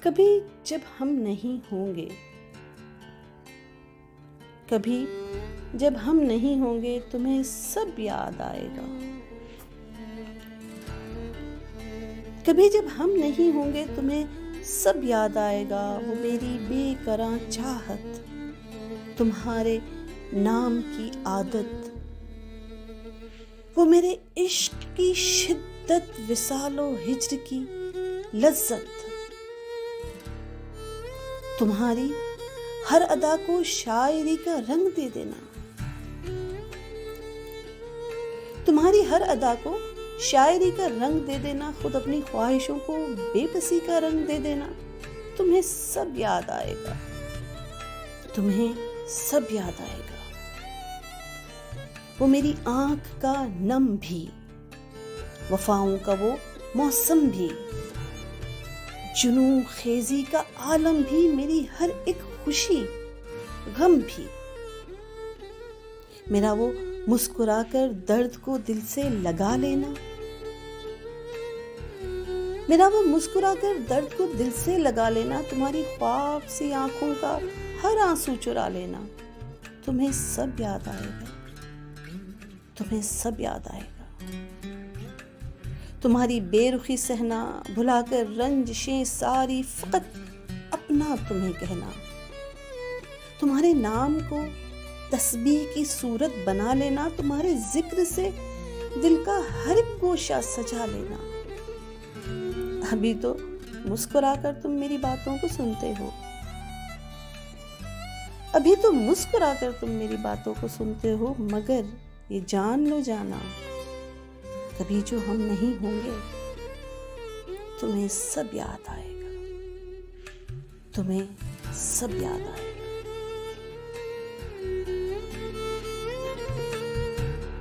कभी जब हम नहीं होंगे, कभी जब हम नहीं होंगे तुम्हें सब याद आएगा। कभी जब हम नहीं होंगे तुम्हें सब याद आएगा। वो मेरी बेकरां चाहत, तुम्हारे नाम की आदत, वो मेरे इश्क की शिद्दत, विसालो हिज्र की लज्जत। तुम्हारी हर अदा को शायरी का रंग दे देना, तुम्हारी हर अदा को शायरी का रंग दे देना, खुद अपनी ख्वाहिशों को बेबसी का रंग दे देना। तुम्हें सब याद आएगा, तुम्हें सब याद आएगा। वो मेरी आंख का नम भी, वफाओं का वो मौसम भी, जुनून खेजी का आलम भी, मेरी हर एक खुशी गम भी, मेरा वो मुस्कुराकर दर्द को दिल से लगा लेना, मेरा वो मुस्कुराकर दर्द को दिल से लगा लेना, तुम्हारी ख्वाब सी आंखों का हर आंसू चुरा लेना। तुम्हें सब याद आएगा, तुम्हें सब याद आएगा। तुम्हारी बेरुखी सहना, भुलाकर रंजिशें सारी, फकत अपना तुम्हें कहना, तुम्हारे नाम को तस्बीह की सूरत बना लेना, तुम्हारे जिक्र से दिल का हर एक गोशा सजा लेना। अभी तो मुस्कुराकर तुम मेरी बातों को सुनते हो, अभी तो मुस्कुराकर तुम मेरी बातों को सुनते हो, मगर ये जान लो जाना, कभी जो हम नहीं होंगे तुम्हें सब याद आएगा, तुम्हें सब याद आएगा।